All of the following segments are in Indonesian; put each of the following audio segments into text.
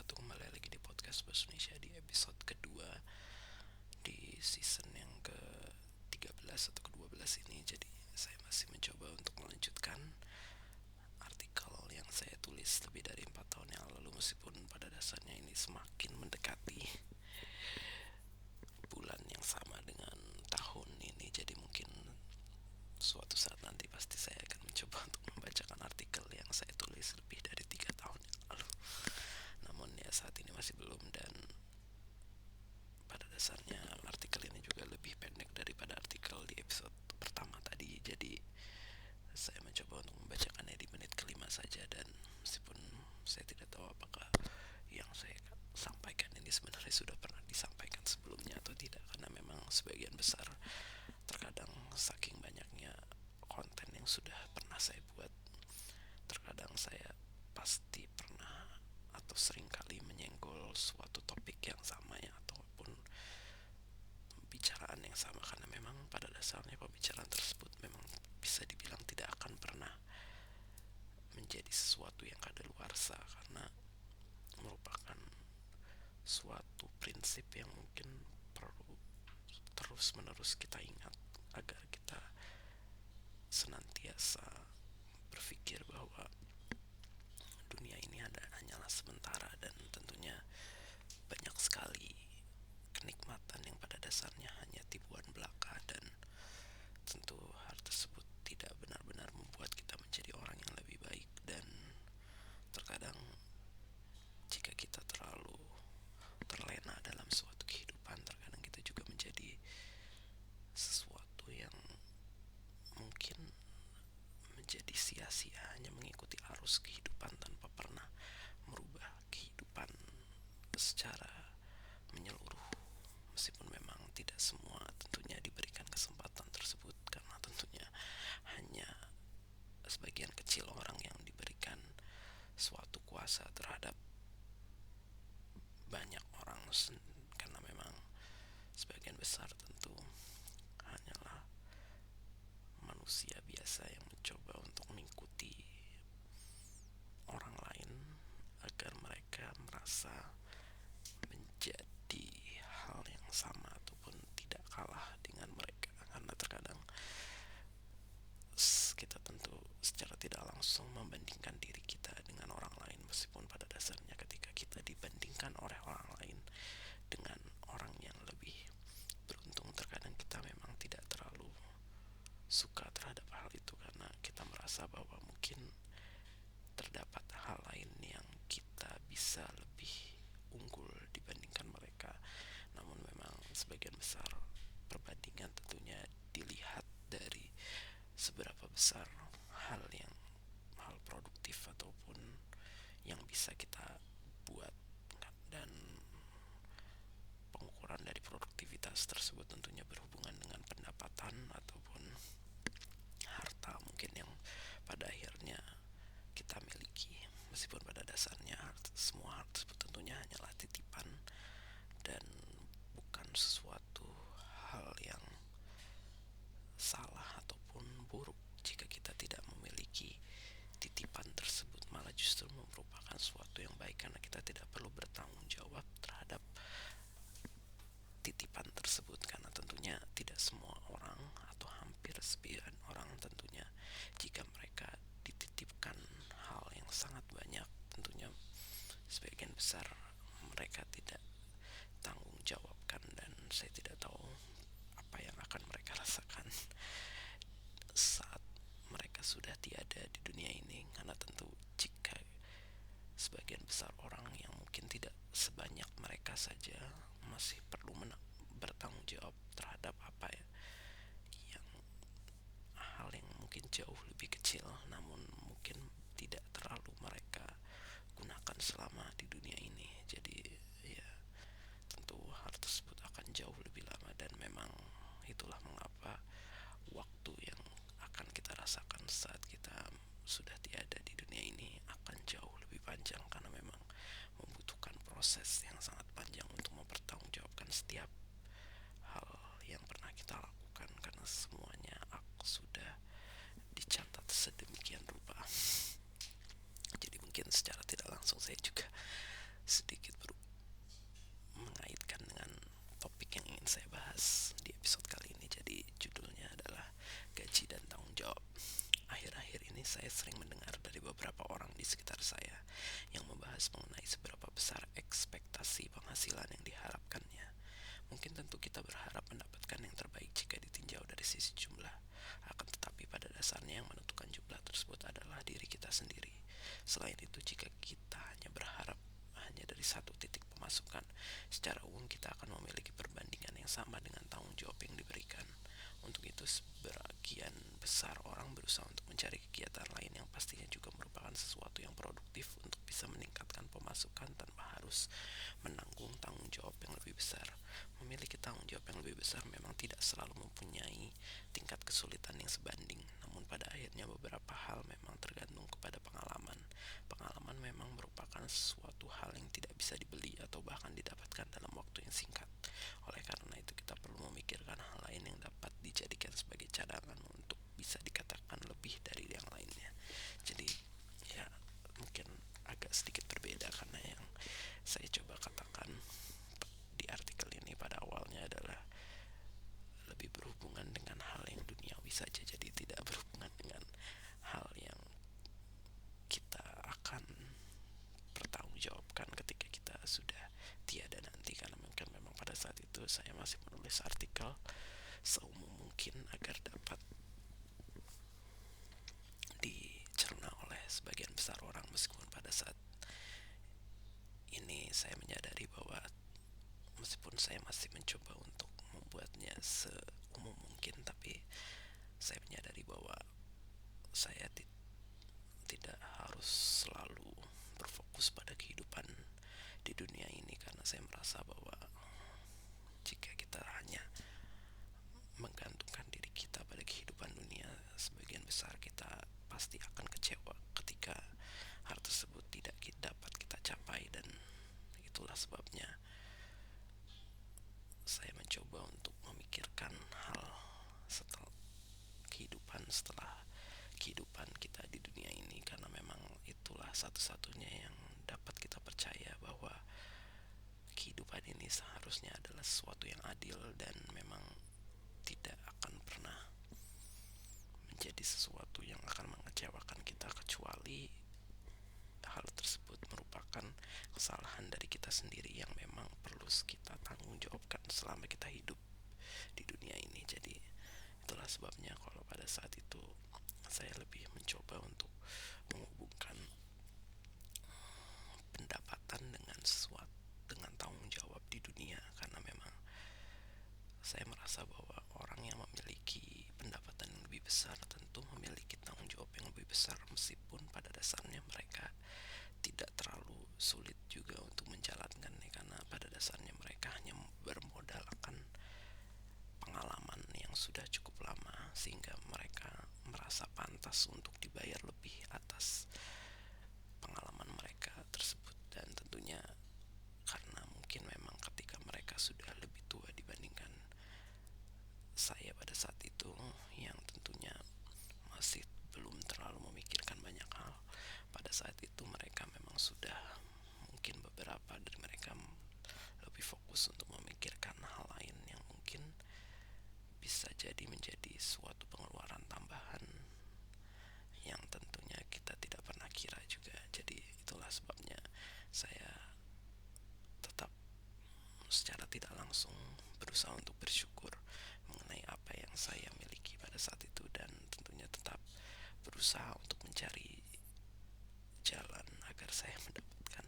wabarakatuh. Kembali lagi di podcast Bahasa Indonesia di episode kedua di season yang ke-13 atau ke-12 ini. Jadi saya masih mencoba untuk melanjutkan artikel yang saya tulis lebih dari 4 tahun yang lalu, meskipun pada dasarnya ini semakin mendekati bulan yang sama dengan tahun ini. Jadi mungkin suatu saat nanti pasti saya akan mencoba untuk membacakan artikel yang saya tulis lebih dari 3 tahun yang lalu. Namun ya saat ini masih belum, dan pada dasarnya artikel ini juga lebih pendek daripada artikel di episode pertama tadi. Jadi saya mencoba untuk membacakannya di menit kelima saja, dan meskipun saya tidak tahu apakah yang saya sampaikan ini sebenarnya sudah pernah disampaikan sebelumnya atau tidak, karena memang sebagian besar terkadang saking banyaknya konten yang sudah pernah saya buat, terkadang saya pasti pernah atau sering kali menyenggol suatu topik yang sama ya, ataupun pembicaraan yang sama, karena memang pada dasarnya pembicaraan tersebut memang bisa dibilang tidak akan pernah menjadi sesuatu yang kadaluarsa, karena merupakan suatu prinsip yang mungkin perlu terus menerus kita ingat agar kita senantiasa berpikir bahwa dunia ini hanyalah sementara, dan tentunya banyak sekali kenikmatan yang pada dasarnya hanya tipuan belaka, dan tentu hal tersebut tidak benar-benar membuat kita menjadi orang yang lebih baik. Dan terkadang jika kita terlalu terlena dalam suatu kehidupan, terkadang kita juga menjadi sesuatu yang mungkin menjadi sia-sia, hanya mengikuti arus kehidupan tanpa pernah merubah kehidupan secara menyeluruh. Meskipun memang tidak semua tentunya diberikan kesempatan tersebut, karena tentunya hanya sebagian kecil orang yang diberikan suatu kuasa terhadap banyak orang, karena memang sebagian besar tentu hanyalah manusia biasa yang mencoba untuk mengikuti orang lain agar mereka merasa menjadi hal yang sama ataupun tidak kalah dengan mereka. Karena terkadang kita tentu secara tidak langsung membandingkan diri kita dengan orang lain, meskipun pada dasarnya ketika kita dibandingkan oleh orang lain dengan orang yang lebih beruntung, terkadang kita memang tidak terlalu suka terhadap hal itu, karena kita merasa bahwa mungkin terdapat hal lain yang kita bisa lebih unggul dibandingkan mereka. Namun memang sebagian besar perbandingan tentunya dilihat dari seberapa besar hal produktif ataupun yang bisa kita buat, dan pengukuran dari produktivitas tersebut tentunya berhubungan dengan pendapatan ataupun harta mungkin yang pada akhirnya kita miliki. Meskipun pada dasarnya semua hal tersebut tentunya hanyalah titipan, dan bukan sesuatu hal yang salah ataupun buruk jika kita tidak memiliki titipan tersebut. Malah justru merupakan suatu yang baik, karena kita tidak perlu bertanggung jawab terhadap titipan tersebut, karena tentunya tidak semua orang atau hampir sebagian orang tentunya jika mereka dititipkan hal yang sangat banyak, tentunya sebagian besar mereka tidak tanggung jawabkan, dan saya tidak tahu apa yang akan mereka rasakan saat mereka sudah tiada di dunia ini. Karena tentu jika sebagian besar orang yang mungkin tidak sebanyak mereka saja masih perlu bertanggung jawab terhadap apa ya, yang hal yang mungkin jauh lebih kecil, namun mungkin tidak terlalu mereka gunakan selama di dunia ini. Jadi ya tentu hal tersebut akan jauh lebih lama, dan memang itulah mengapa waktu yang akan kita rasakan saat kita sudah tiada di dunia ini akan jauh lebih panjang, karena memang membutuhkan proses yang sangat panjang untuk mempertanggungjawabkan setiap hal yang pernah kita lakukan, karena semuanya sudah dicatat sedemikian rupa. Jadi mungkin secara tidak langsung saya juga sedikit mengaitkan dengan topik yang ingin saya bahas di episode kali ini. Jadi judulnya adalah gaji dan tanggung jawab. Akhir-akhir ini saya sering mendengar dari beberapa orang di sekitar saya yang membahas mengenai seberapa besar ekspektasi penghasilan yang diharapkannya. Mungkin tentu kita berharap mendapatkan yang terbaik jika ditinjau dari sisi jumlah. Akan tetapi pada dasarnya yang menentukan jumlah tersebut adalah diri kita sendiri. Selain itu, jika kita hanya berharap hanya dari satu titik pemasukan, secara umum kita akan memiliki perbandingan yang sama dengan tanggung jawab yang diberikan. Untuk itu, sebagian besar orang berusaha untuk mencari kegiatan lain yang pastinya juga merupakan sesuatu yang produktif untuk bisa meningkatkan pemasukan tanpa harus menanggung tanggung jawab yang lebih besar. Memiliki tanggung jawab yang lebih besar memang tidak selalu mempunyai tingkat kesulitan yang sebanding, namun pada akhirnya beberapa hal memang tergantung kepada pengalaman. Pengalaman memang merupakan suatu hal yang tidak bisa dibeli atau bahkan didapatkan dalam waktu yang singkat. Oleh karena itu kita perlu memikirkan hal lain yang dapat dijadikan sebagai cadangan untuk bisa dikatakan lebih dari yang lainnya. Jadi ya, mungkin agak sedikit berbeda karena yang saya coba katakan di artikel ini pada awalnya adalah lebih berhubungan dengan hal yang duniawi saja, jadi tidak berhubungan dengan hal yang kita akan pertanggungjawabkan ketika kita sudah tiada nanti. Karena mungkin memang pada saat itu saya masih menulis artikel seumum mungkin agar dapat dicerna oleh sebagian besar orang, meskipun pada saat ini saya menyadari bahwa meskipun saya masih mencoba untuk membuatnya seumum mungkin, tapi saya menyadari bahwa saya tidak harus selalu berfokus pada kehidupan di dunia ini, karena saya merasa bahwa jika kita hanya menggantungkan diri kita pada kehidupan dunia, sebagian besar kita pasti akan kecewa ketika hal tersebut tidak dapat kita capai. Dan itulah sebabnya saya mencoba untuk memikirkan hal setelah kehidupan kita di dunia ini, karena memang itulah satu-satunya yang dapat kita percaya bahwa kehidupan ini seharusnya adalah sesuatu yang adil dan memang tidak akan pernah menjadi sesuatu yang akan mengecewakan kita, kecuali hal tersebut merupakan kesalahan dari kita sendiri yang memang perlu kita tanggung jawabkan selama kita hidup di dunia ini. Jadi itulah sebabnya kalau pada saat itu saya lebih mencoba untuk menghubungkan pendapatan dengan tanggung jawab di dunia, karena memang saya merasa bahwa orang yang memiliki pendapatan yang lebih besar tentu memiliki tanggung jawab yang lebih besar, meskipun pada dasarnya mereka tidak terlalu sulit juga untuk menjalankannya, karena pada dasarnya mereka hanya bermodalkan pengalaman yang sudah cukup lama sehingga mereka merasa pantas untuk dibayar lebih atas pengalaman mereka tersebut. Dan tentunya karena mungkin memang ketika mereka sudah lebih tua dibandingkan saya pada saat itu, yang tentunya masih belum terlalu memikirkan banyak hal, pada saat itu mereka memang sudah, mungkin beberapa dari mereka lebih fokus untuk memikirkan hal lain yang mungkin bisa jadi menjadi suatu pengeluaran tambahan yang tentunya kita tidak pernah kira juga. Jadi itulah sebabnya saya tetap secara tidak langsung berusaha untuk bersyukur mengenai apa yang saya miliki pada saat itu, dan tentunya tetap berusaha untuk mencari jalan agar saya mendapatkan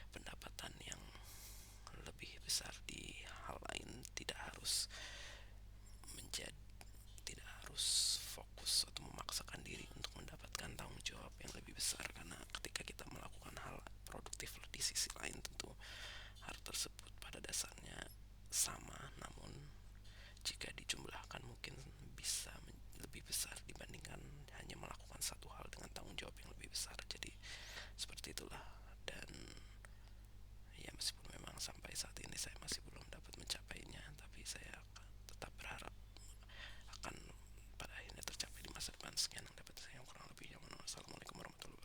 pendapatan yang lebih besar di hal lain. Tidak harus fokus atau memaksakan diri untuk mendapatkan tanggung jawab yang lebih besar, karena ketika kita melakukan hal produktif di sisi lain, tentu hal tersebut pada dasarnya sama, namun jika dijumlahkan mungkin bisa lebih besar dibandingkan hanya melakukan satu hal dengan tanggung jawab yang lebih besar. Jadi seperti itulah. Dan ya, meskipun memang sampai saat ini saya masih belum dapat mencapainya, tapi saya tetap berharap akan pada akhirnya tercapai di masa depan. Sekian yang dapat saya kurang lebihnya. Wassalamualaikum warahmatullahi wabarakatuh.